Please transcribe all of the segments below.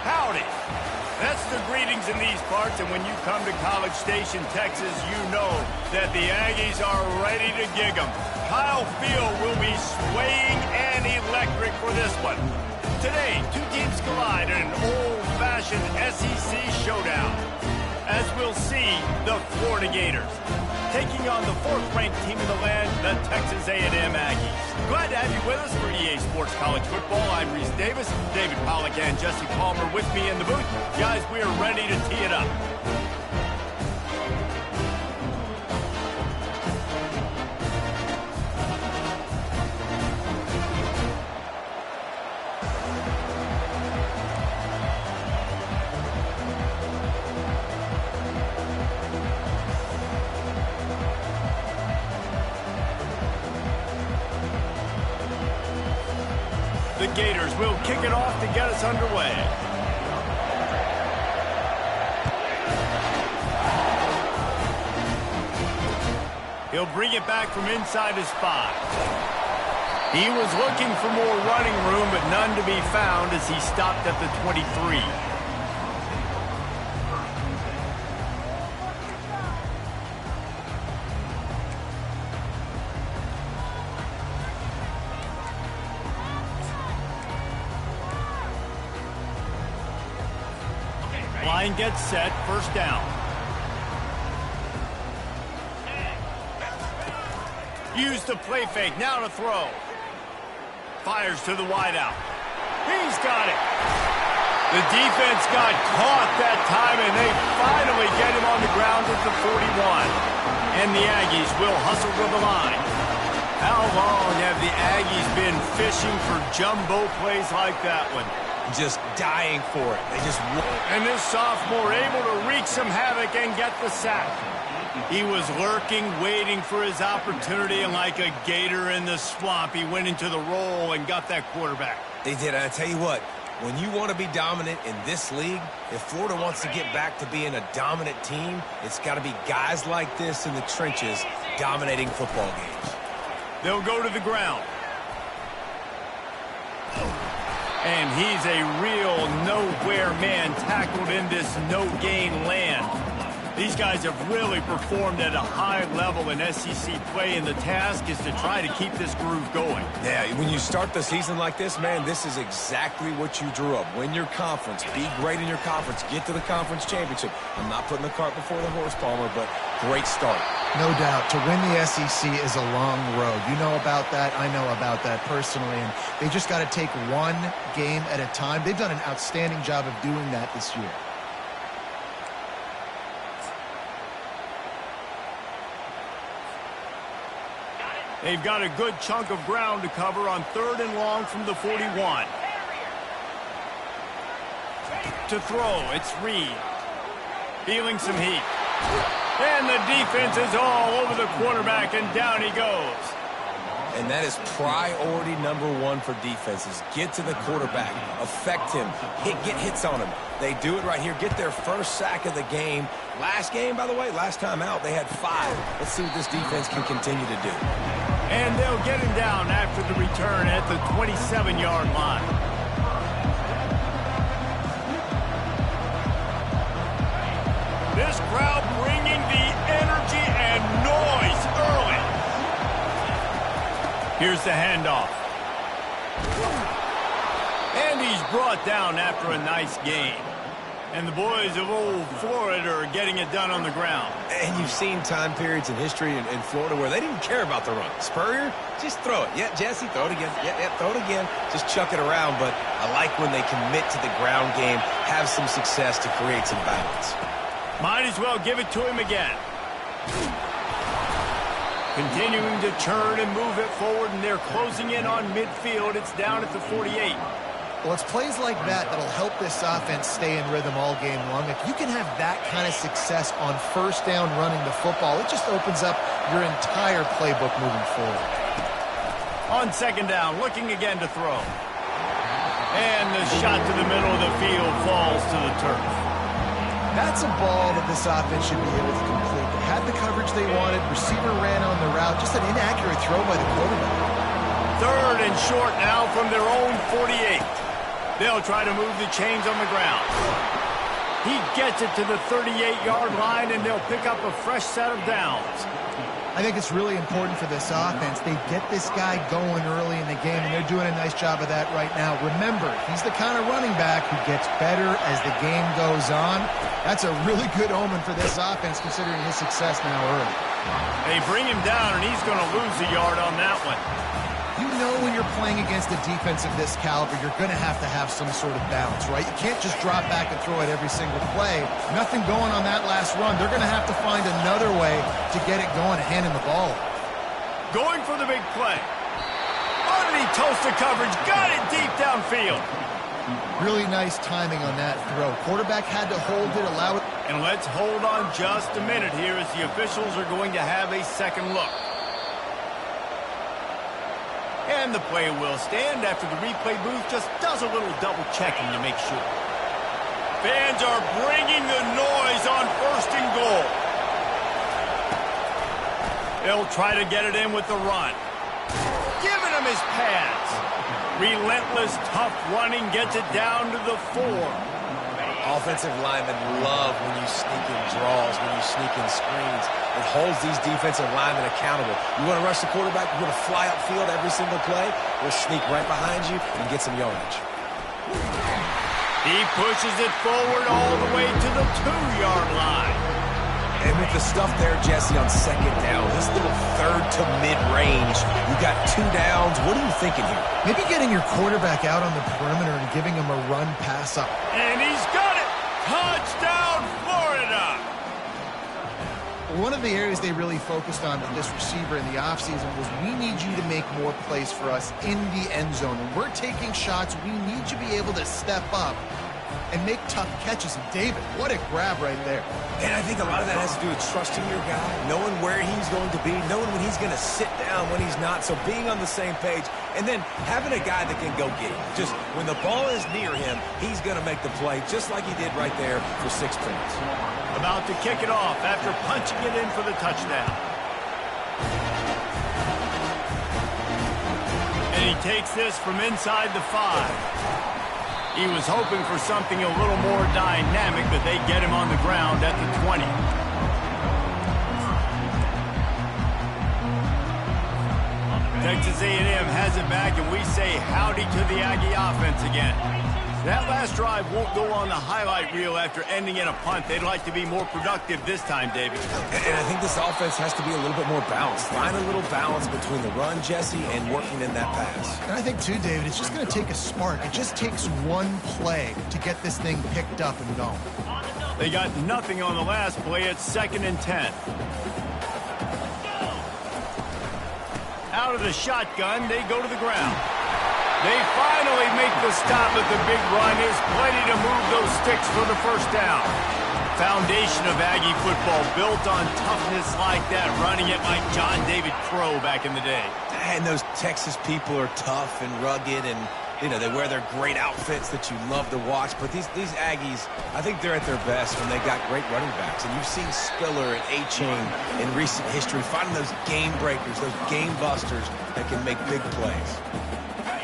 Howdy. That's the greetings in these parts, and when you come to College Station, Texas, you know that the Aggies are ready to gig 'em. Kyle Field will be swaying and electric for this one. Today, two teams collide in an old-fashioned SEC showdown. As we'll see, the Florida Gators taking on the fourth-ranked team in the land, the Texas A&M Aggies. Glad to have you with us for EA Sports College Football. I'm Reese Davis, David Pollack, and Jesse Palmer with me in the booth. Guys, we are ready to tee it up. The Gators will kick it off to get us underway. He'll bring it back from inside his 5. He was looking for more running room, but none to be found as he stopped at the 23. Line gets set, first down. Use the play fake, now to throw. Fires to the wideout. He's got it. The defense got caught that time, and they finally get him on the ground at the 41. And the Aggies will hustle to the line. How long have the Aggies been fishing for jumbo plays like that one? Just dying for it. They just won't. And this sophomore able to wreak some havoc and get the sack. He was lurking, waiting for his opportunity, and like a gator in the swamp, he went into the roll and got that quarterback. They did. I tell you what, when you want to be dominant in this league, if Florida wants to get back to being a dominant team, it's got to be guys like this in the trenches dominating football games. They'll go to the ground. And he's a real nowhere man tackled in this no-gain land. These guys have really performed at a high level in SEC play, and the task is to try to keep this groove going. Yeah, when you start the season like this, man, this is exactly what you drew up. Win your conference, be great in your conference, get to the conference championship. I'm not putting the cart before the horse, Palmer, but great start. No doubt. To win the SEC is a long road. You know about that. I know about that personally. And they just got to take one game at a time. They've done an outstanding job of doing that this year. They've got a good chunk of ground to cover on 3rd and long from the 41. To throw, it's Reed. Feeling some heat. And the defense is all over the quarterback, and down he goes. And that is priority number 1 for defenses. Get to the quarterback, affect him, get hits on him. They do it right here, get their first sack of the game. Last game, by the way, last time out, they had 5. Let's see what this defense can continue to do. And they'll get him down after the return at the 27-yard line. This crowd bringing the energy and noise early. Here's the handoff. And he's brought down after a nice game. And the boys of old Florida are getting it done on the ground. And you've seen time periods in history in Florida where they didn't care about the run. Spurrier, just throw it. Yeah, Jesse, throw it again. Yeah, throw it again. Just chuck it around. But I like when they commit to the ground game, have some success to create some balance. Might as well give it to him again. Continuing to turn and move it forward, and they're closing in on midfield. It's down at the 48. Well, it's plays like that that'll help this offense stay in rhythm all game long. If you can have that kind of success on first down running the football, it just opens up your entire playbook moving forward. On 2nd down, looking again to throw. And the shot to the middle of the field falls to the turf. That's a ball that this offense should be able to complete. They had the coverage they wanted. Receiver ran on the route. Just an inaccurate throw by the quarterback. 3rd and short now from their own 48. They'll try to move the chains on the ground. He gets it to the 38-yard line, and they'll pick up a fresh set of downs. I think it's really important for this offense. They get this guy going early in the game, and they're doing a nice job of that right now. Remember, he's the kind of running back who gets better as the game goes on. That's a really good omen for this offense, considering his success now early. They bring him down, and he's going to lose a yard on that one. You know when you're playing against a defense of this caliber, you're going to have some sort of balance, right? You can't just drop back and throw it every single play. Nothing going on that last run. They're going to have to find another way to get it going and hand him the ball. Going for the big play. Underneath toasted coverage. Got it deep downfield. Really nice timing on that throw. Quarterback had to hold it, allow it. And let's hold on just a minute here as the officials are going to have a second look. And the play will stand after the replay booth just does a little double checking to make sure. Fans are bringing the noise on 1st and goal. They'll try to get it in with the run. Giving him his pads. Relentless, tough running gets it down to the 4. Offensive linemen love when you sneak in draws, when you sneak in screens. It holds these defensive linemen accountable. You want to rush the quarterback, you want to fly upfield every single play, we'll sneak right behind you and get some yardage. He pushes it forward all the way to the 2-yard line. And with the stuff there, Jesse, on 2nd down, this little 3rd to mid-range, you got 2 downs. What are you thinking here? Maybe getting your quarterback out on the perimeter and giving him a run pass up. And he's got it! Touchdown, Florida! One of the areas they really focused on with this receiver in the offseason was we need you to make more plays for us in the end zone. When we're taking shots, we need you to be able to step up and make tough catches. And David, what a grab right there. And I think a lot of that has to do with trusting your guy, knowing where he's going to be, knowing when he's going to sit down, when he's not. So being on the same page, and then having a guy that can go get it. Just when the ball is near him, he's going to make the play, just like he did right there for 6 points. About to kick it off after punching it in for the touchdown. And he takes this from inside the 5. He was hoping for something a little more dynamic, but they get him on the ground at the 20. Texas A&M has it back, and we say howdy to the Aggie offense again. That last drive won't go on the highlight reel after ending in a punt. They'd like to be more productive this time, David. And I think this offense has to be a little bit more balanced. Find a little balance between the run, Jesse, and working in that pass. And I think, too, David, it's just going to take a spark. It just takes one play to get this thing picked up and going. They got nothing on the last play. It's 2nd and 10. Out of the shotgun, they go to the ground. They finally make the stop at the big run. There's plenty to move those sticks for the 1st down. Foundation of Aggie football built on toughness like that, running it like John David Crow back in the day. And those Texas people are tough and rugged, and you know they wear their great outfits that you love to watch. But these Aggies, I think they're at their best when they got great running backs. And you've seen Spiller and A-Chain in recent history finding those game breakers, those game busters that can make big plays.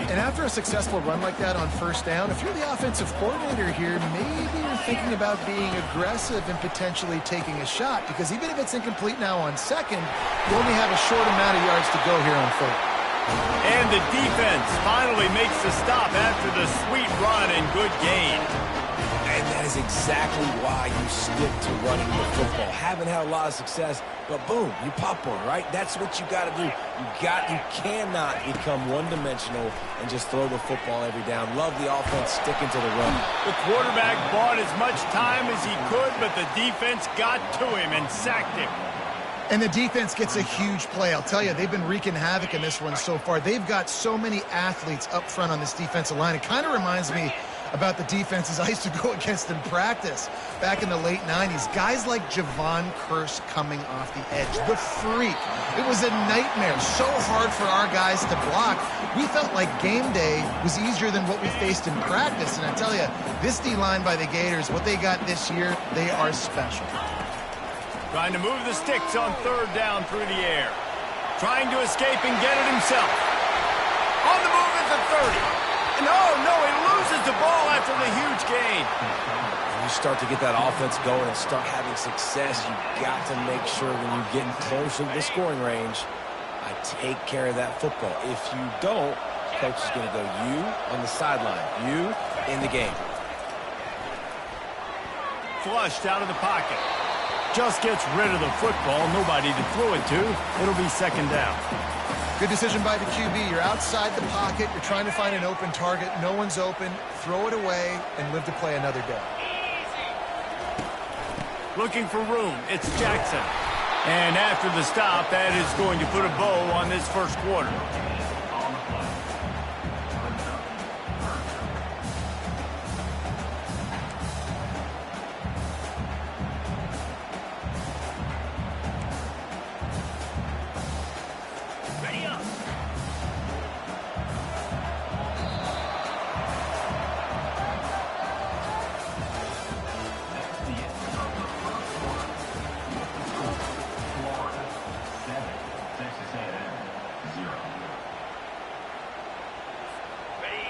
And after a successful run like that on 1st down, if you're the offensive coordinator here, maybe you're thinking about being aggressive and potentially taking a shot, because even if it's incomplete now on 2nd, you only have a short amount of yards to go here on 3rd. And the defense finally makes the stop after the sweet run and good gain. And that is exactly why you stick to running the football. Haven't had a lot of success, but boom, you pop one, right? That's what you got to do. You cannot become one-dimensional and just throw the football every down. Love the offense sticking to the run. The quarterback bought as much time as he could, but the defense got to him and sacked him. And the defense gets a huge play. I'll tell you, they've been wreaking havoc in this one so far. They've got so many athletes up front on this defensive line. It kind of reminds me about the defenses I used to go against in practice back in the late 90s. Guys like Javon Curse coming off the edge. The freak. It was a nightmare. So hard for our guys to block. We felt like game day was easier than what we faced in practice. And I tell you, this D-line by the Gators, what they got this year, they are special. Trying to move the sticks on 3rd down through the air. Trying to escape and get it himself. On the move at the 30. No, he loses the ball after the huge gain. When you start to get that offense going and start having success, you've got to make sure when you get closer to the scoring range, I take care of that football. If you don't, coach is going to go you on the sideline, you in the game. Flushed out of the pocket. Just gets rid of the football. Nobody to throw it to. It'll be second down. Good decision by the QB. You're outside the pocket. You're trying to find an open target. No one's open. Throw it away and live to play another day. Looking for room. It's Jackson. And after the stop, that is going to put a bow on this first quarter.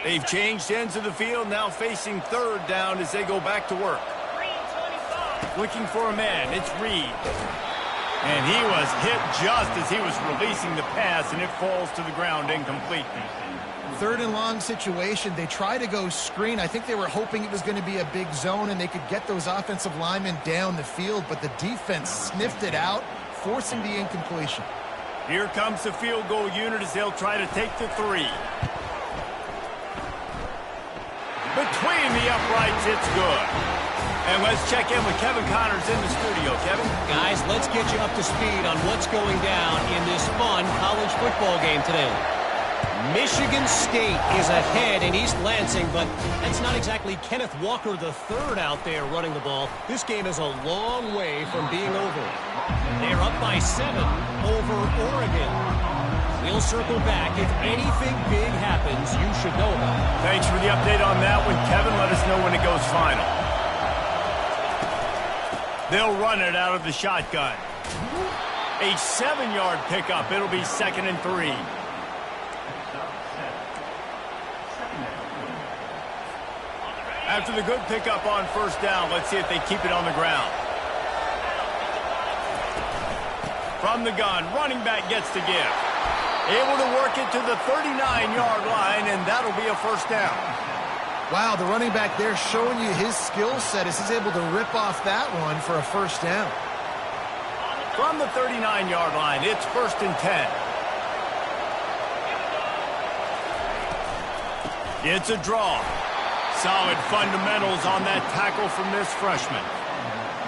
They've changed ends of the field, now facing third down as they go back to work. Looking for a man, it's Reed. And he was hit just as he was releasing the pass, and it falls to the ground incomplete. Third and long situation. They try to go screen. I think they were hoping it was going to be a big zone and they could get those offensive linemen down the field, but the defense sniffed it out, forcing the incompletion. Here comes the field goal unit as they'll try to take the 3. Between the uprights, it's good. And let's check in with Kevin Connors in the studio. Kevin? Guys, let's get you up to speed on what's going down in this fun college football game today. Michigan State is ahead in East Lansing, but that's not exactly Kenneth Walker III out there running the ball. This game is a long way from being over. They're up by 7 over Oregon. We'll circle back. If anything big happens, you should know about it. Thanks for the update on that one, Kevin. Let us know when it goes final. They'll run it out of the shotgun. A 7-yard pickup. It'll be 2nd and 3. After the good pickup on first down, let's see if they keep it on the ground. From the gun, running back gets the give. Able to work it to the 39-yard line, and that'll be a first down. Wow, the running back there showing you his skill set as he's able to rip off that one for a first down. From the 39-yard line, it's 1st and 10. It's a draw. Solid fundamentals on that tackle from this freshman.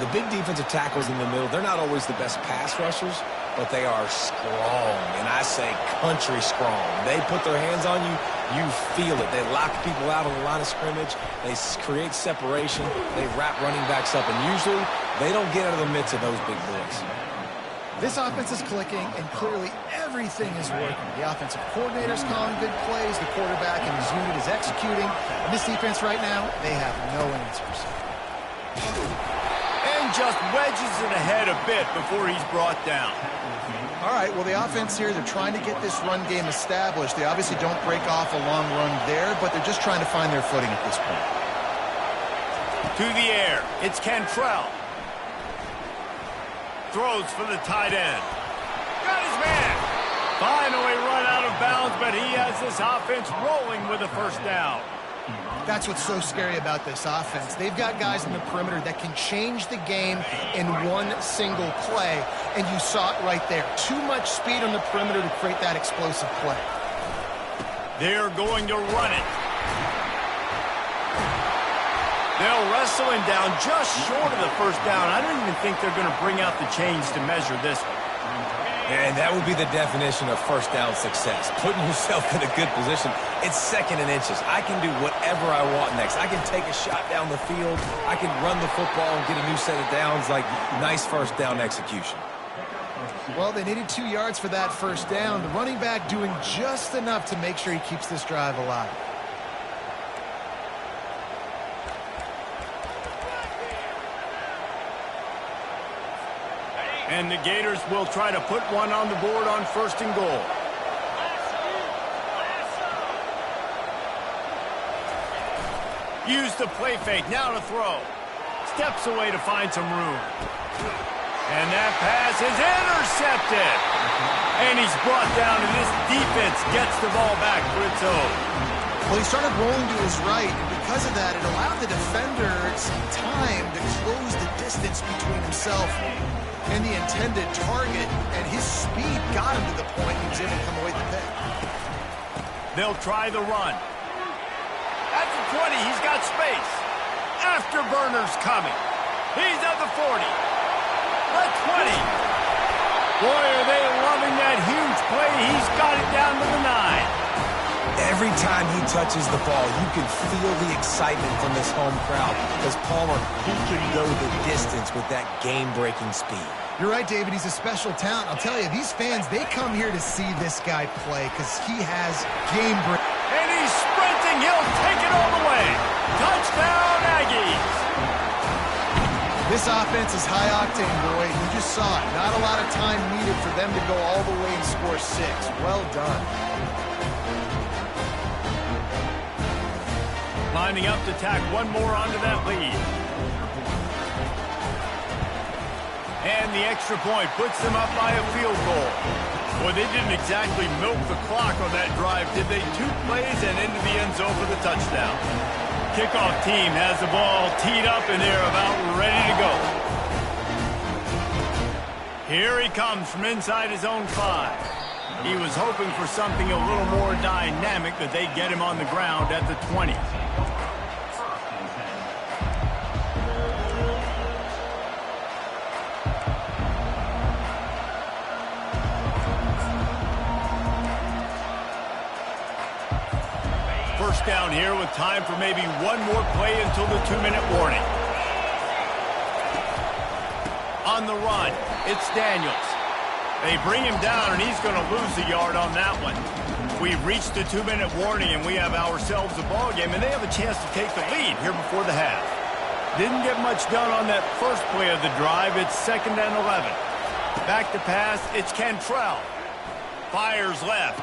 The big defensive tackles in the middle, they're not always the best pass rushers, but they are strong, and I say country strong. They put their hands on you, you feel it. They lock people out on the line of scrimmage. They create separation. They wrap running backs up, and usually they don't get out of the midst of those big boys. This offense is clicking, and clearly everything is working. The offensive coordinator's calling good plays. The quarterback and his unit is executing. And this defense right now, they have no answers. And just wedges it ahead a bit before he's brought down. All right, well, the offense here, they're trying to get this run game established. They obviously don't break off a long run there, but they're just trying to find their footing at this point. To the air, it's Cantrell. Throws for the tight end. Got his man. Finally run out of bounds, but he has this offense rolling with a first down. That's what's so scary about this offense. They've got guys in the perimeter that can change the game in one single play, and you saw it right there. Too much speed on the perimeter to create that explosive play. They're going to run it. They'll wrestle him down just short of the first down. I don't even think they're going to bring out the chains to measure this one. And that would be the definition of first down success. Putting yourself in a good position. It's 2nd and inches. I can do whatever I want next. I can take a shot down the field. I can run the football and get a new set of downs. Like, nice first down execution. Well, they needed 2 yards for that first down. The running back doing just enough to make sure he keeps this drive alive. And the Gators will try to put one on the board on 1st and goal. Use the play fake, now to throw. Steps away to find some room. And that pass is intercepted. And he's brought down, and this defense gets the ball back for its own. Well, he started rolling to his right, and because of that, it allowed the defender some time to close the distance between himself and the intended target, and his speed got him to the point he was able to come away with the pick. They'll try the run. At the 20, he's got space. Afterburner's coming. He's at the 40. The 20. Boy, are they loving that huge play. He's got it down to the 9. Every time he touches the ball, you can feel the excitement from this home crowd because Palmer, he can go the distance with that game-breaking speed. You're right, David. He's a special talent. I'll tell you, these fans, they come here to see this guy play because he has game-breaking. And he's sprinting. He'll take it all the way. Touchdown, Aggies. This offense is high octane, boy. You just saw it. Not a lot of time needed for them to go all the way and score 6. Well done. Lining up to tack one more onto that lead. And the extra point puts them up by a field goal. Boy, they didn't exactly milk the clock on that drive, did they? 2 plays and into the end zone for the touchdown. Kickoff team has the ball teed up, and they're about ready to go. Here he comes from inside his own 5. He was hoping for something a little more dynamic, but they get him on the ground at the 20. First down here with time for maybe one more play until the 2-minute warning. On the run, it's Daniels. They bring him down, and he's going to lose a yard on that one. We've reached the 2-minute warning, and we have ourselves a ball game, and they have a chance to take the lead here before the half. Didn't get much done on that first play of the drive. It's 2nd and 11. Back to pass, it's Cantrell. Fires left.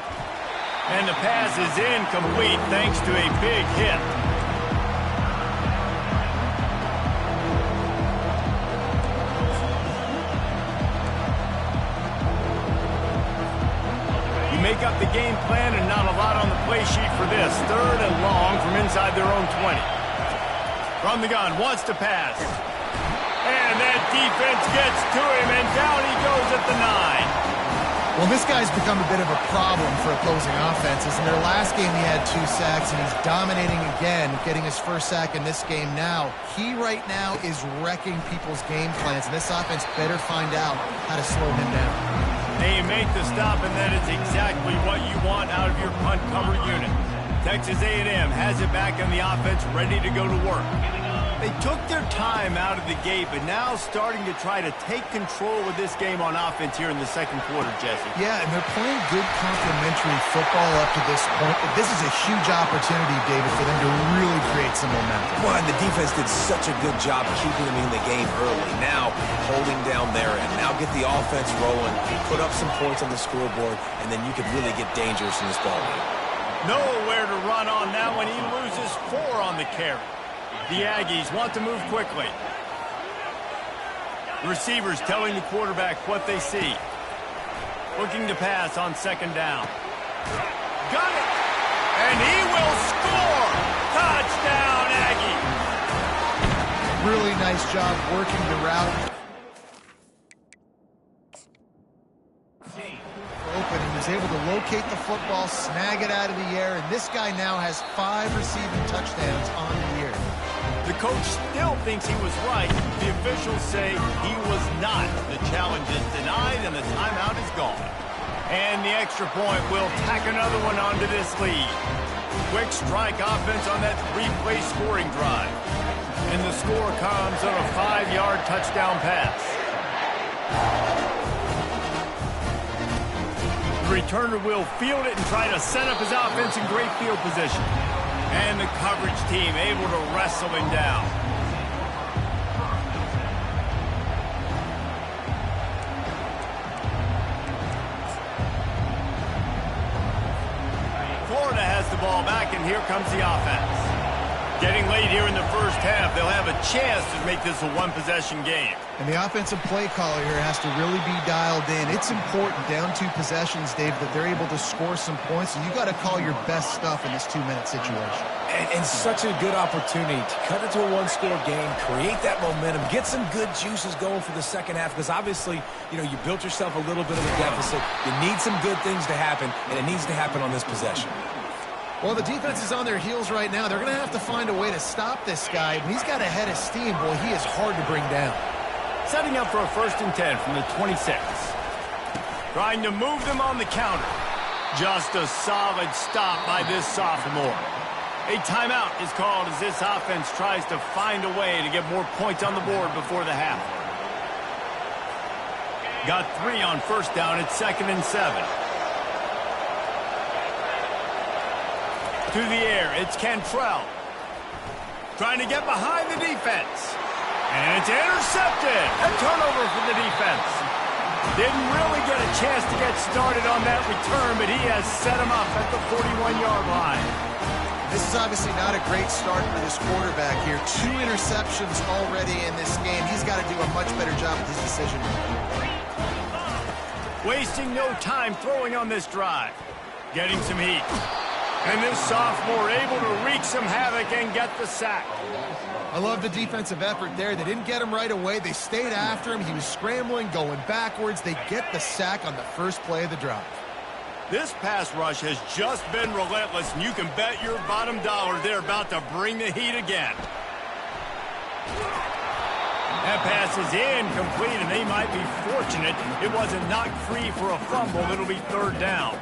And the pass is incomplete thanks to a big hit. You make up the game plan and not a lot on the play sheet for this. 3rd and long from inside their own 20. From the gun, wants to pass. And that defense gets to him, and down he goes at the 9. Well, this guy's become a bit of a problem for opposing offenses. In their last game, he had 2 sacks, and he's dominating again, getting his first sack in this game now. He right now is wrecking people's game plans, and this offense better find out how to slow him down. They make the stop, and that is exactly what you want out of your punt cover unit. Texas A&M has it back in the offense, ready to go to work. They took their time out of the gate, but now starting to try to take control of this game on offense here in the 2nd quarter, Jesse. Yeah, and they're playing good complementary football up to this point. But this is a huge opportunity, David, for them to really create some momentum. Well, and the defense did such a good job keeping them in the game early. Now, holding down their end. Now get the offense rolling, put up some points on the scoreboard, and then you can really get dangerous in this ball game. Nowhere to run on that one. He loses 4 on the carry. The Aggies want to move quickly. Receivers telling the quarterback what they see. Looking to pass on 2nd down. Got it! And he will score! Touchdown, Aggie! Really nice job working the route. Open. He was able to locate the football, snag it out of the air, and this guy now has 5 receiving touchdowns on the year. The coach still thinks he was right. The officials say he was not. The challenge is denied, and the timeout is gone. And the extra point will tack another one onto this lead. Quick strike offense on that 3-play scoring drive. And the score comes on a 5-yard touchdown pass. The returner will field it and try to set up his offense in great field position. And the coverage team able to wrestle him down. Florida has the ball back, and here comes the offense. Getting late here in the first half, they'll have a chance to make this a one-possession game. And the offensive play caller here has to really be dialed in. It's important, down 2 possessions, Dave, that they're able to score some points. So you got to call your best stuff in this 2-minute situation. And such a good opportunity to cut it to a one-score game, create that momentum, get some good juices going for the second half, because obviously, you know, you built yourself a little bit of a deficit. You need some good things to happen, and it needs to happen on this possession. Well, the defense is on their heels right now. They're going to have to find a way to stop this guy. When he's got a head of steam, boy, he is hard to bring down. Setting up for a 1st and 10 from the 26. Trying to move them on the counter. Just a solid stop by this sophomore. A timeout is called as this offense tries to find a way to get more points on the board before the half. Got 3 on 1st down at 2nd and 7. To the air, it's Cantrell. Trying to get behind the defense. And it's intercepted. A turnover for the defense. Didn't really get a chance to get started on that return, but he has set him up at the 41-yard line. This is obviously not a great start for this quarterback here. 2 interceptions already in this game. He's got to do a much better job with his decision making. Wasting no time throwing on this drive. Getting some heat. And this sophomore able to wreak some havoc and get the sack. I love the defensive effort there. They didn't get him right away. They stayed after him. He was scrambling, going backwards. They get the sack on the first play of the drive. This pass rush has just been relentless, and you can bet your bottom dollar they're about to bring the heat again. That pass is incomplete, and they might be fortunate it wasn't knocked free for a fumble. It'll be 3rd down.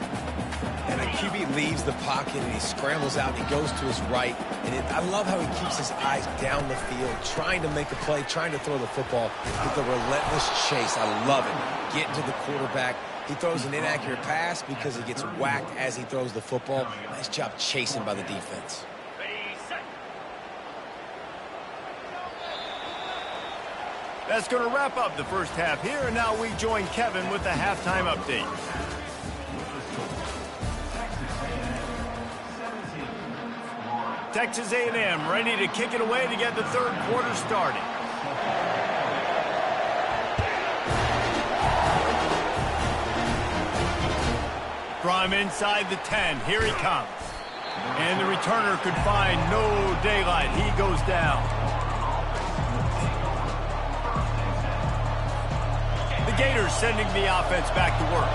And the QB leaves the pocket, and he scrambles out, and he goes to his right. And I love how he keeps his eyes down the field, trying to make a play, trying to throw the football with the relentless chase. I love it. Getting to the quarterback. He throws an inaccurate pass because he gets whacked as he throws the football. Nice job chasing by the defense. That's going to wrap up the first half here, and now we join Kevin with the halftime update. Texas A&M ready to kick it away to get the 3rd quarter started. From inside the 10, here he comes. And the returner could find no daylight. He goes down. The Gators sending the offense back to work.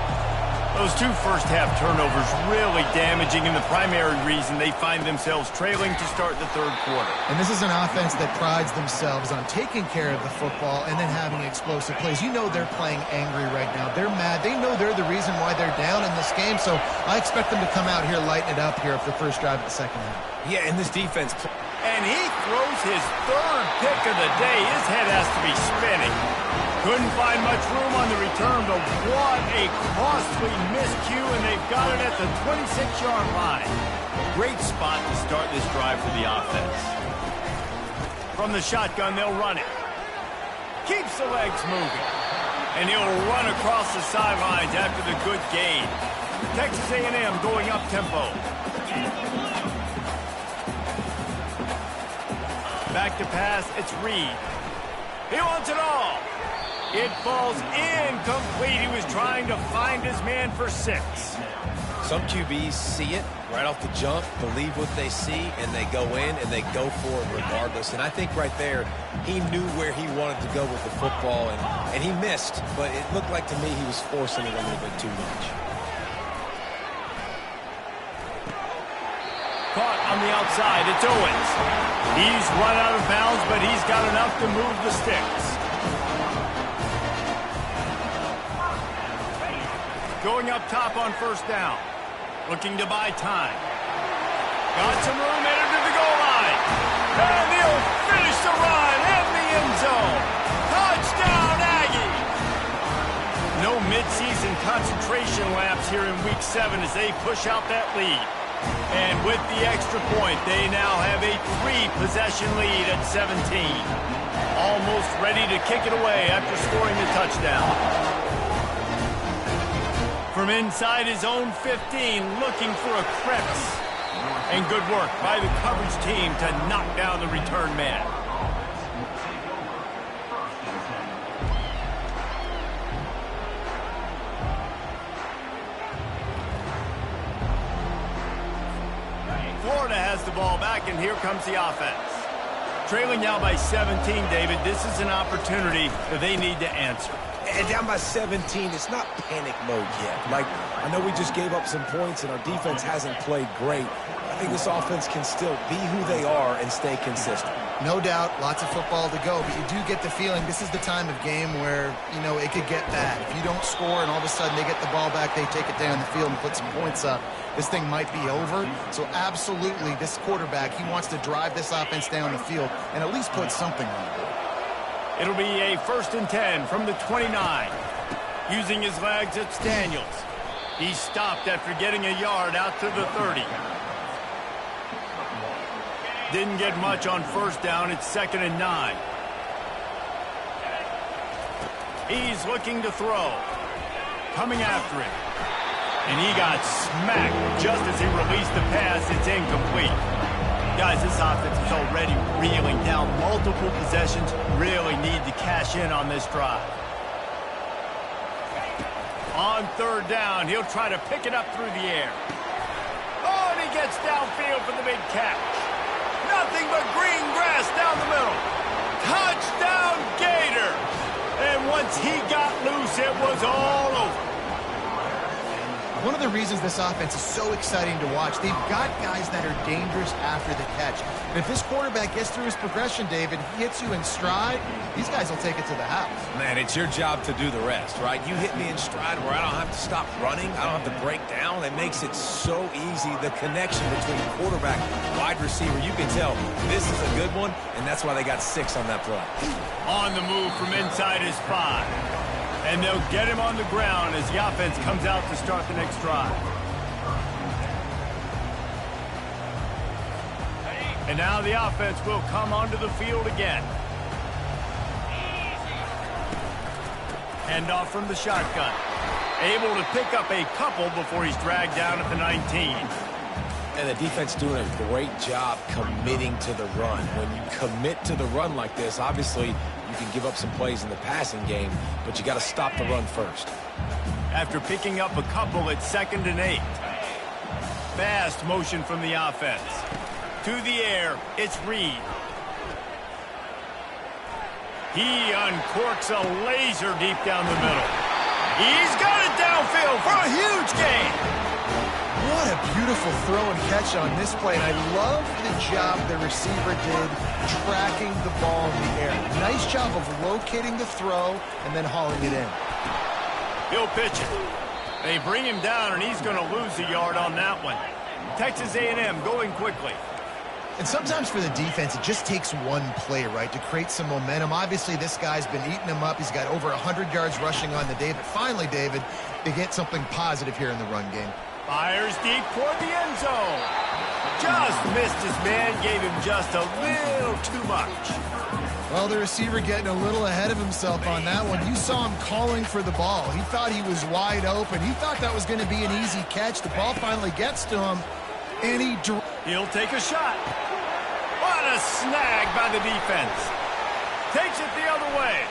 Those 2 first-half turnovers really damaging, and the primary reason they find themselves trailing to start the 3rd quarter. And this is an offense that prides themselves on taking care of the football and then having explosive plays. You know they're playing angry right now. They're mad. They know they're the reason why they're down in this game, so I expect them to come out here, lighten it up here for the first drive of the second half. Yeah, and this defense. And he throws his 3rd pick of the day. His head has to be spinning. Couldn't find much room on the return, but what a costly miscue, and they've got it at the 26-yard line. Great spot to start this drive for the offense. From the shotgun, they'll run it. Keeps the legs moving. And he'll run across the sidelines after the good gain. Texas A&M going up tempo. Back to pass, it's Reed. He wants it all. It falls incomplete. He was trying to find his man for 6. Some QBs see it right off the jump, believe what they see, and they go in and they go for it regardless. And I think right there, he knew where he wanted to go with the football, and he missed. But it looked like to me he was forcing it a little bit too much. Caught on the outside, it's Owens. He's run out of bounds, but he's got enough to move the sticks. Going up top on 1st down. Looking to buy time. Got some room, entered to the goal line. And he'll finish the run in the end zone. Touchdown, Aggie! No midseason concentration laps here in Week 7 as they push out that lead. And with the extra point, they now have a 3-possession lead at 17. Almost ready to kick it away after scoring the touchdown. From inside his own 15, looking for a crevice. And good work by the coverage team to knock down the return man. Florida has the ball back, and here comes the offense. Trailing now by 17, David. This is an opportunity that they need to answer. And down by 17, it's not panic mode yet. Like, I know we just gave up some points and our defense hasn't played great. I think this offense can still be who they are and stay consistent. No doubt, lots of football to go, but you do get the feeling this is the time of game where, you know, it could get bad. If you don't score and all of a sudden they get the ball back, they take it down the field and put some points up, this thing might be over. So absolutely, this quarterback, he wants to drive this offense down the field and at least put something on the board. It'll be a 1st and 10 from the 29. Using his legs, it's Daniels. He stopped after getting a yard out to the 30. Didn't get much on 1st down. It's 2nd and 9. He's looking to throw. Coming after it. And he got smacked just as he released the pass. It's incomplete. Guys, this offense is already reeling down multiple possessions. Really need to cash in on this drive. On 3rd down, he'll try to pick it up through the air. Oh, and he gets downfield for the big catch. Nothing but green grass down the middle. Touchdown, Gators! And once he got loose, it was all over. One of the reasons this offense is so exciting to watch, they've got guys that are dangerous after the catch. And if this quarterback gets through his progression, David, he hits you in stride, these guys will take it to the house. Man, it's your job to do the rest, right? You hit me in stride where I don't have to stop running. I don't have to break down. It makes it so easy. The connection between quarterback and wide receiver, you can tell this is a good one, and that's why they got 6 on that play. On the move from inside his 5. And they'll get him on the ground as the offense comes out to start the next drive. And now the offense will come onto the field again. Hand off from the shotgun. Able to pick up a couple before he's dragged down at the 19. And the defense doing a great job committing to the run. When you commit to the run like this, obviously you can give up some plays in the passing game, but you got to stop the run first. After picking up a couple, it's 2nd and 8. Fast motion from the offense. To the air, it's Reed. He uncorks a laser deep down the middle. He's got it downfield for a huge gain. What a beautiful throw and catch on this play, and I love the job the receiver did tracking the ball in the air. Nice job of locating the throw and then hauling it in. He'll pitch it. They bring him down, and he's going to lose a yard on that one. Texas A&M going quickly. And sometimes for the defense, it just takes one play, right, to create some momentum. Obviously, this guy's been eating them up. He's got over 100 yards rushing on the day. But finally, David, they get something positive here in the run game. Fires deep toward the end zone. Just missed his man, gave him just a little too much. Well, the receiver getting a little ahead of himself on that one. You saw him calling for the ball. He thought he was wide open. He thought that was going to be an easy catch. The ball finally gets to him, and he'll take a shot. What a snag by the defense. Takes it the other way.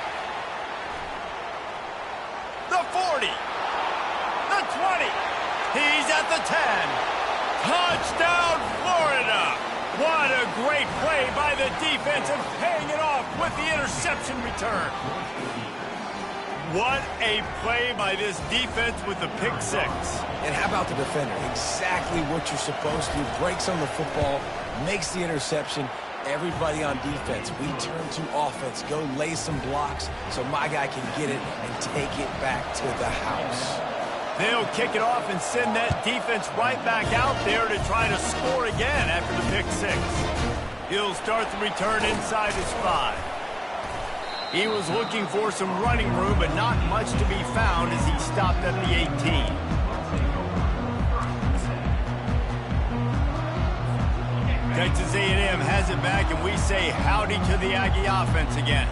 The 40. The 20. He's at the 10. Touchdown, Florida. What a great play by the defense and paying it off with the interception return. What a play by this defense with the pick 6. And how about the defender? Exactly what you're supposed to do. Breaks on the football, makes the interception. Everybody on defense, we turn to offense. Go lay some blocks so my guy can get it and take it back to the house. They'll kick it off and send that defense right back out there to try to score again after the pick 6. He'll start the return inside his 5. He was looking for some running room, but not much to be found as he stopped at the 18. Texas A&M has it back, and we say howdy to the Aggie offense again.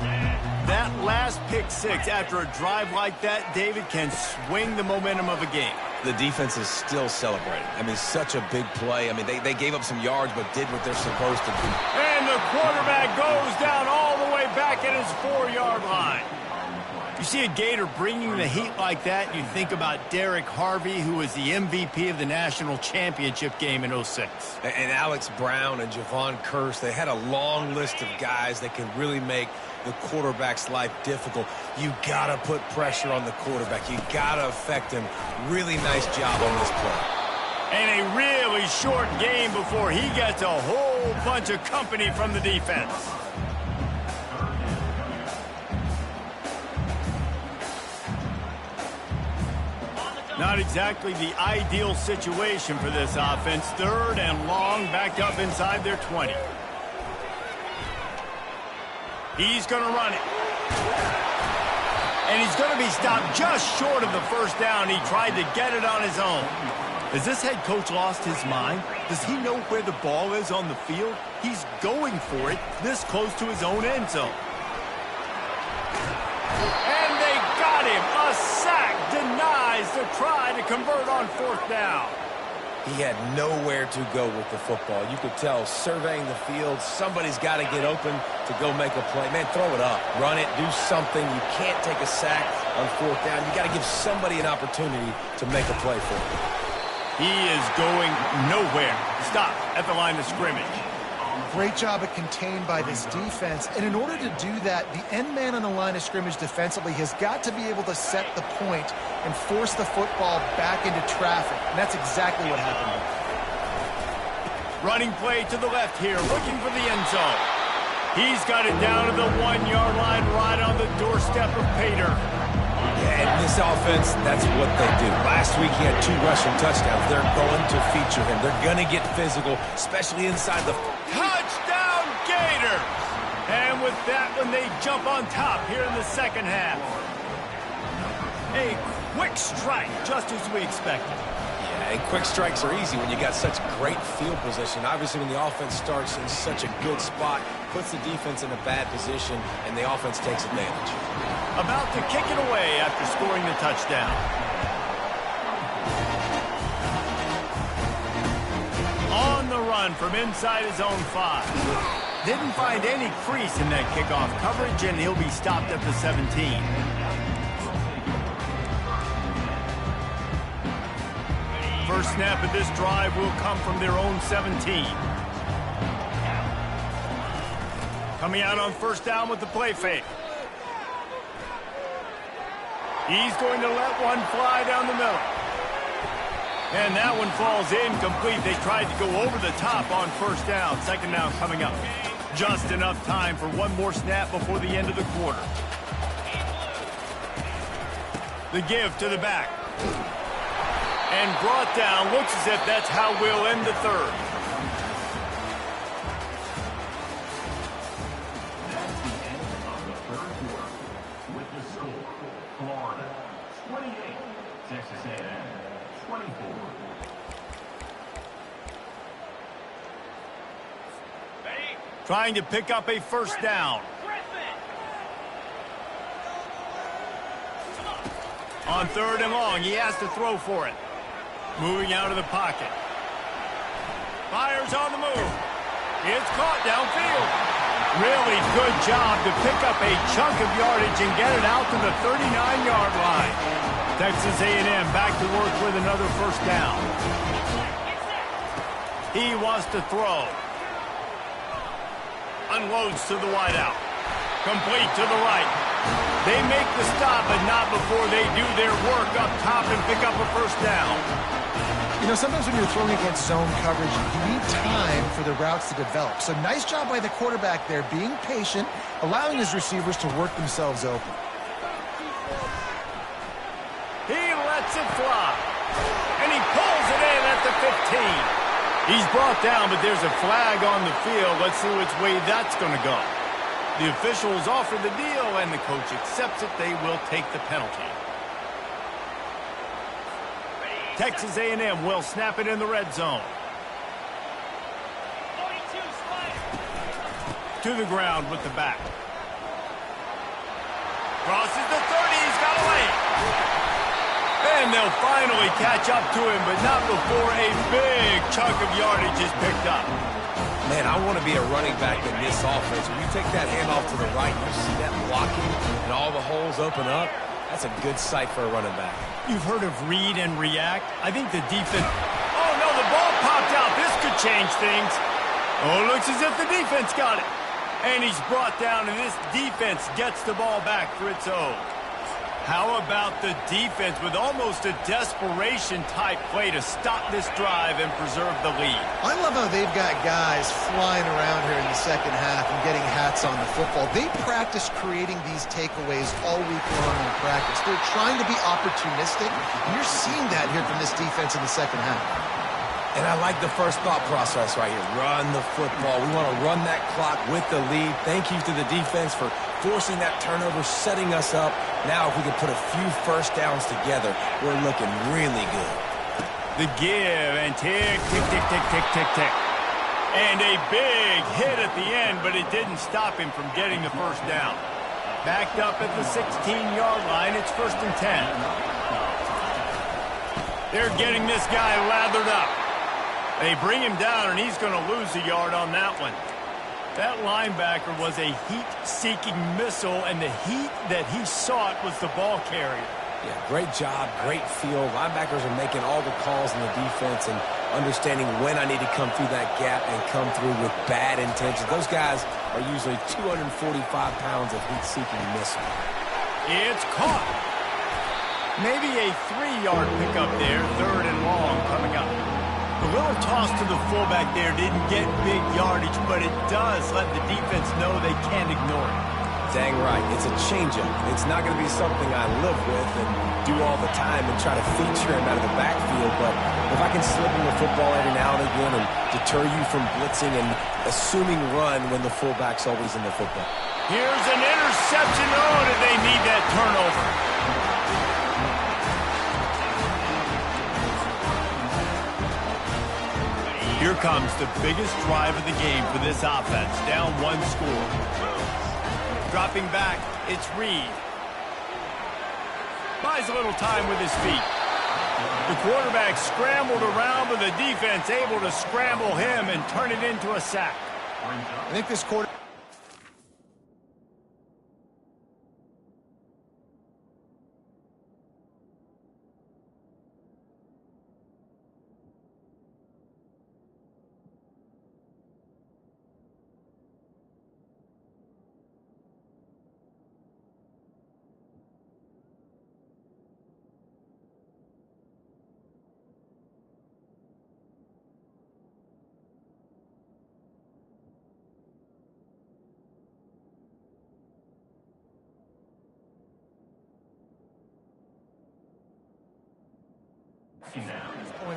That last pick 6 after a drive like that, David, can swing the momentum of a game. The defense is still celebrating. I mean, such a big play. I mean, they gave up some yards but did what they're supposed to do. And the quarterback goes down all the way back at his 4-yard line. You see a Gator bringing the heat like that, you think about Derek Harvey, who was the MVP of the national championship game in '06. And Alex Brown and Javon Curse, they had a long list of guys that can really make the quarterback's life difficult. You got to put pressure on the quarterback. You got to affect him. Really nice job on this play. And a really short game before he gets a whole bunch of company from the defense. Not exactly the ideal situation for this offense. 3rd and long, backed up inside their 20. He's going to run it. And he's going to be stopped just short of the first down. He tried to get it on his own. Has this head coach lost his mind? Does he know where the ball is on the field? He's going for it this close to his own end zone. And they got him. A sack denies the try to convert on 4th down. He had nowhere to go with the football. You could tell, surveying the field, somebody's got to get open to go make a play. Man, throw it up. Run it. Do something. You can't take a sack on 4th down. You got to give somebody an opportunity to make a play for him. He is going nowhere. Stop at the line of scrimmage. Great job at contained by this defense. And in order to do that, the end man on the line of scrimmage defensively has got to be able to set the point and force the football back into traffic. And that's exactly what happened. Running play to the left here, looking for the end zone. He's got it down to the 1-yard line, right on the doorstep of Pater. Yeah, in this offense, that's what they do. Last week, he had 2 rushing touchdowns. They're going to feature him. They're going to get physical, especially inside the... Touchdown, Gators! And with that one, they jump on top here in the second half. A quick strike, just as we expected. Yeah, and quick strikes are easy when you got such great field position. Obviously, when the offense starts in such a good spot, puts the defense in a bad position, and the offense takes advantage. About to kick it away after scoring the touchdown. On the run from inside his own 5. Didn't find any crease in that kickoff coverage, and he'll be stopped at the 17. First snap of this drive will come from their own 17. Coming out on 1st down with the play fake. He's going to let one fly down the middle. And that one falls incomplete. They tried to go over the top on 1st down. 2nd down coming up. Just enough time for one more snap before the end of the quarter. The give to the back. And brought down. Looks as if that's how we'll end the 3rd. Trying to pick up a 1st down. On 3rd and long, he has to throw for it. Moving out of the pocket. Fires on the move. It's caught downfield. Really good job to pick up a chunk of yardage and get it out to the 39-yard line. Texas A&M back to work with another 1st down. He wants to throw. Unloads to the wideout. Complete to the right. They make the stop, but not before they do their work up top and pick up a 1st down. You know, sometimes when you're throwing against zone coverage, you need time for the routes to develop. So nice job by the quarterback there, being patient, allowing his receivers to work themselves open. He lets it fly. And he pulls it in at the 15. He's brought down, but there's a flag on the field. Let's see which way that's going to go. The officials offer the deal, and the coach accepts it. They will take the penalty. Texas A&M will snap it in the red zone. To the ground with the back. Crosses the 30. He's got away. And they'll finally catch up to him, but not before a big chunk of yardage is picked up. Man, I want to be a running back in this offense. When you take that handoff to the right, you see that blocking and all the holes open up. That's a good sight for a running back. You've heard of read and react. I think the defense... Oh, no, the ball popped out. This could change things. Oh, looks as if the defense got it. And he's brought down, and this defense gets the ball back for its own. How about the defense with almost a desperation-type play to stop this drive and preserve the lead? I love how they've got guys flying around here in the second half and getting hats on the football. They practice creating these takeaways all week long in practice. They're trying to be opportunistic, and you're seeing that here from this defense in the second half. And I like the first thought process right here. Run the football. We want to run that clock with the lead. Thank you to the defense for forcing that turnover, setting us up. Now if we can put a few first downs together, we're looking really good. The give and tick, tick, tick, tick, tick, tick, tick. And a big hit at the end, but it didn't stop him from getting the first down. Backed up at the 16-yard line. It's 1st and 10. They're getting this guy lathered up. They bring him down, and he's going to lose a yard on that one. That linebacker was a heat-seeking missile, and the heat that he sought was the ball carrier. Yeah, great job, great feel. Linebackers are making all the calls in the defense and understanding when I need to come through that gap and come through with bad intentions. Those guys are usually 245 pounds of heat-seeking missile. It's caught. Maybe a 3-yard pickup there, 3rd and long coming up. A little toss to the fullback there didn't get big yardage, but it does let the defense know they can't ignore it. Dang right. It's a changeup. It's not going to be something I live with and do all the time and try to feature him out of the backfield, but if I can slip him the football every now and again and deter you from blitzing and assuming run when the fullback's always in the football. Here's an interception. Oh, did they need that turnover? Here comes the biggest drive of the game for this offense, down 1 score. Dropping back, it's Reed. Buys a little time with his feet. The quarterback scrambled around, but the defense able to scramble him and turn it into a sack. I think this quarter...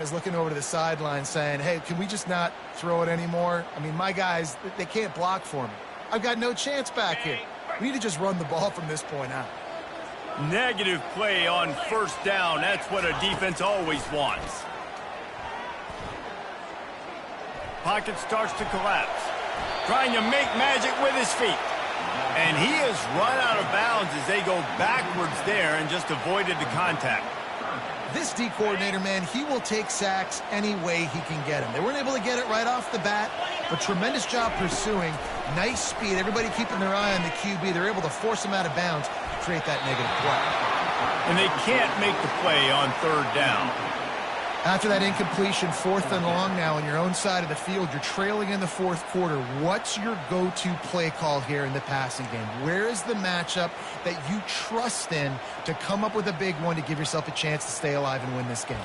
is looking over to the sideline saying, hey, can we just not throw it anymore? I mean, my guys, they can't block for me. I've got no chance back here. We need to just run the ball from this point out. Negative play on 1st down. That's what a defense always wants. Pocket starts to collapse. Trying to make magic with his feet. And he is run out of bounds as they go backwards there and just avoided the contact. This D coordinator, man, he will take sacks any way he can get them. They weren't able to get it right off the bat, but tremendous job pursuing. Nice speed. Everybody keeping their eye on the QB. They're able to force him out of bounds, create that negative play. And they can't make the play on 3rd down. After that incompletion, 4th and long now on your own side of the field, you're trailing in the 4th quarter. What's your go-to play call here in the passing game? Where is the matchup that you trust in to come up with a big one to give yourself a chance to stay alive and win this game?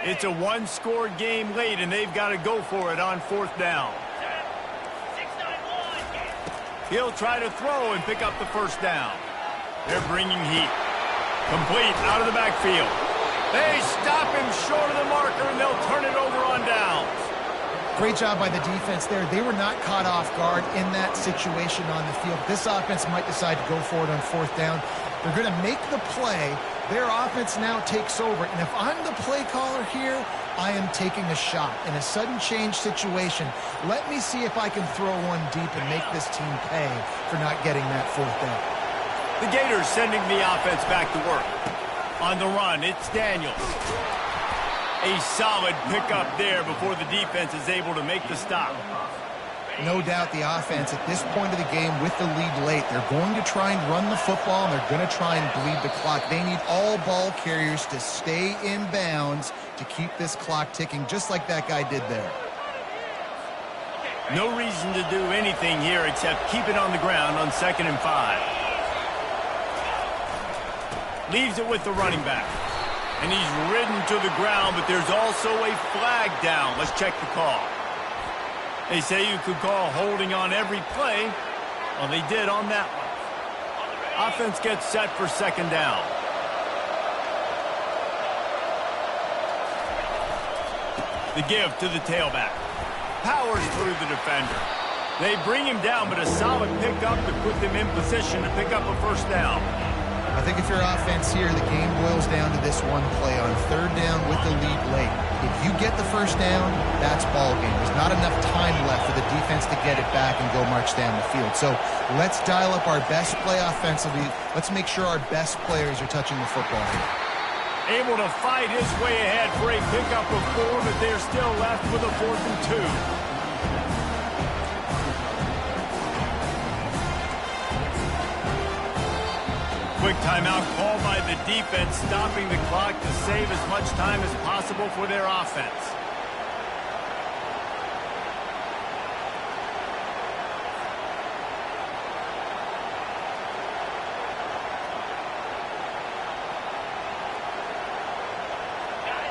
It's a 1-score game late, and they've got to go for it on 4th down. He'll try to throw and pick up the 1st down. They're bringing heat. Complete out of the backfield. They stop him short of the marker, and they'll turn it over on downs. Great job by the defense there. They were not caught off guard in that situation on the field. This offense might decide to go for it on 4th down. They're going to make the play. Their offense now takes over. And if I'm the play caller here, I am taking a shot. In a sudden change situation, let me see if I can throw one deep and make this team pay for not getting that 4th down. The Gators sending the offense back to work. On the run, it's Daniels. A solid pickup there before the defense is able to make the stop. No doubt the offense at this point of the game with the lead late, they're going to try and run the football, and they're going to try and bleed the clock. They need all ball carriers to stay in bounds to keep this clock ticking, just like that guy did there. No reason to do anything here except keep it on the ground on 2nd and 5. Leaves it with the running back. And he's ridden to the ground, but there's also a flag down. Let's check the call. They say you could call holding on every play. Well, they did on that one. Offense gets set for 2nd down. The give to the tailback. Powers through the defender. They bring him down, but a solid pickup to put them in position to pick up a 1st down. I think if you're offense here, the game boils down to this one play on 3rd down with the lead late. If you get the 1st down, that's ball game. There's not enough time left for the defense to get it back and go march down the field. So let's dial up our best play offensively. Let's make sure our best players are touching the football here. Able to fight his way ahead for a pickup of 4, but they're still left with a 4th and 2. Quick timeout called by the defense, stopping the clock to save as much time as possible for their offense.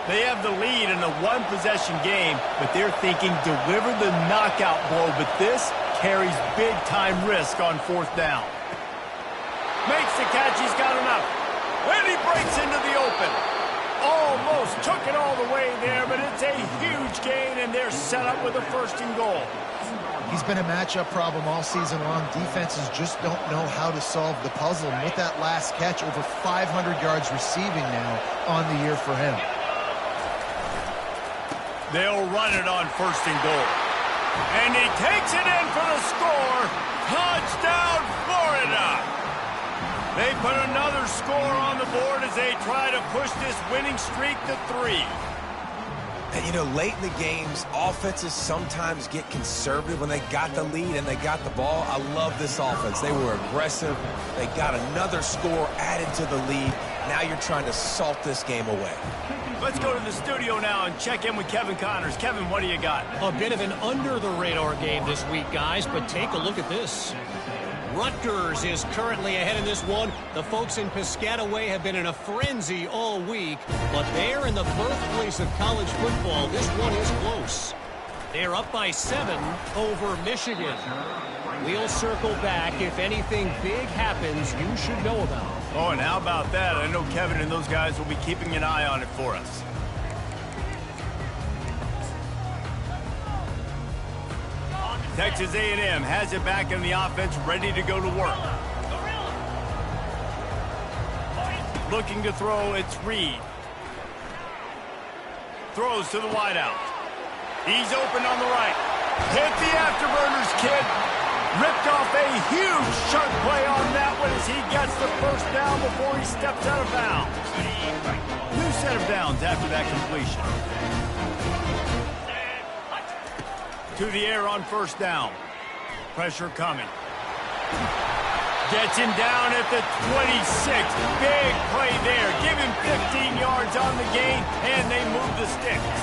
They have the lead in a 1-possession game, but they're thinking deliver the knockout blow, but this carries big-time risk on 4th down. Makes the catch, he's got enough. And he breaks into the open. Almost took it all the way there, but it's a huge gain, and they're set up with a 1st and goal. He's been a matchup problem all season long. Defenses just don't know how to solve the puzzle. And with that last catch, over 500 yards receiving now on the year for him. They'll run it on 1st and goal. And he takes it in for the score. Touchdown, Florida! They put another score on the board as they try to push this winning streak to 3. And, you know, late in the games, offenses sometimes get conservative when they got the lead and they got the ball. I love this offense. They were aggressive. They got another score added to the lead. Now you're trying to salt this game away. Let's go to the studio now and check in with Kevin Connors. Kevin, what do you got? A bit of an under-the-radar game this week, guys, but take a look at this. Rutgers is currently ahead in this one. The folks in Piscataway have been in a frenzy all week, but they're in the birthplace of college football. This one is close. They're up by 7 over Michigan. We'll circle back. If anything big happens, you should know about it. Oh, and how about that? I know Kevin and those guys will be keeping an eye on it for us. Texas A&M has it back in the offense, ready to go to work. Looking to throw, it's Reed. Throws to the wideout. He's open on the right. Hit the afterburners, kid. Ripped off a huge chunk play on that one as he gets the 1st down before he steps out of bounds. New set of downs after that completion. To the air on 1st down. Pressure coming. Gets him down at the 26. Big play there. Give him 15 yards on the gain, and they move the sticks.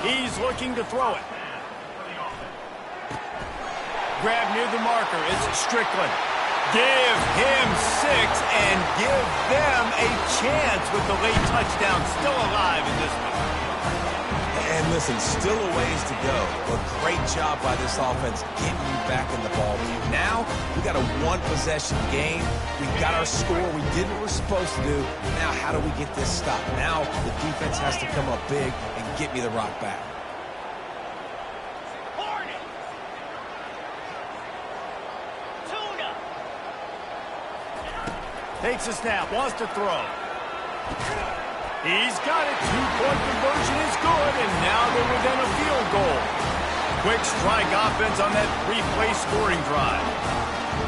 He's looking to throw it. Grab near the marker. It's Strickland. Give him 6 and give them a chance with the late touchdown. Still alive in this one. And listen, still a ways to go, but great job by this offense getting you back in the ball game. Now, we got a 1-possession game. We got our score. We did what we're supposed to do. Now, how do we get this stopped? Now, the defense has to come up big and get me the rock back. Takes a snap, wants to throw. He's got it. Two-point conversion is good, and now they're within a field goal. Quick strike offense on that three-play scoring drive.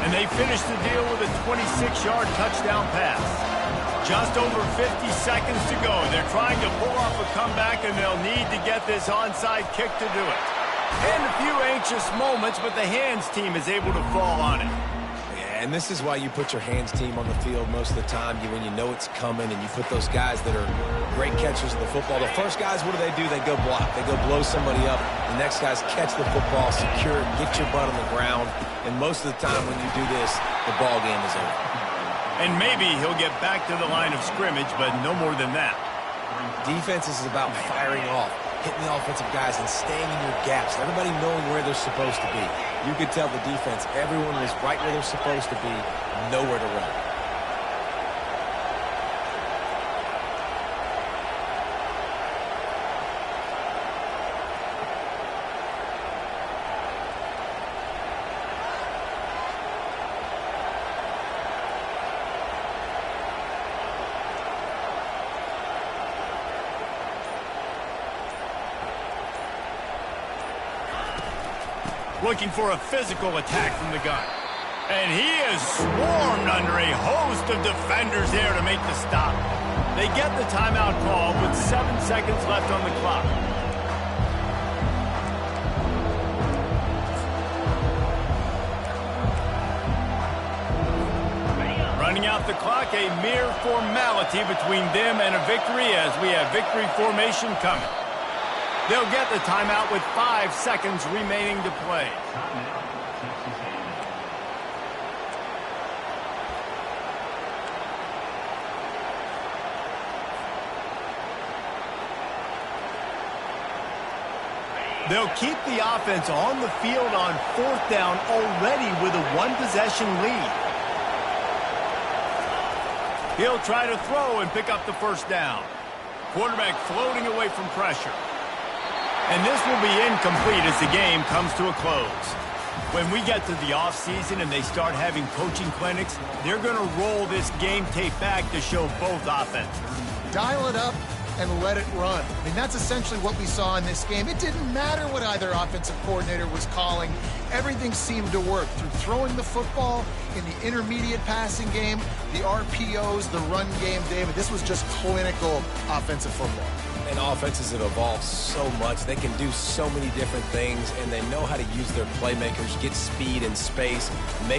And they finish the deal with a 26-yard touchdown pass. Just over 50 seconds to go. They're trying to pull off a comeback, and they'll need to get this onside kick to do it. And a few anxious moments, but the hands team is able to fall on it. And this is why you put your hands team on the field most of the time when you know it's coming, and you put those guys that are great catchers of the football. The first guys, what do? They go block. They go blow somebody up. The next guys catch the football, secure it, get your butt on the ground. And most of the time when you do this, the ball game is over. And maybe he'll get back to the line of scrimmage, but no more than that. Defense is about firing off, hitting the offensive guys and staying in your gaps, everybody knowing where they're supposed to be. You could tell the defense, everyone was right where they're supposed to be, nowhere to run. Looking for a physical attack from the gun. And he is swarmed under a host of defenders there to make the stop. They get the timeout call with 7 seconds left on the clock. Running out the clock, a mere formality between them and a victory as we have victory formation coming. They'll get the timeout with 5 seconds remaining to play. They'll keep the offense on the field on 4th down already with a one-possession lead. He'll try to throw and pick up the first down. Quarterback floating away from pressure. And this will be incomplete as the game comes to a close. When we get to the offseason and they start having coaching clinics, they're going to roll this game tape back to show both offenses. Dial it up and let it run. I mean, that's essentially what we saw in this game. It didn't matter what either offensive coordinator was calling. Everything seemed to work through throwing the football in the intermediate passing game, the RPOs, the run game, David. This was just clinical offensive football. And offenses have evolved so much. They can do so many different things, and they know how to use their playmakers, get speed and space, make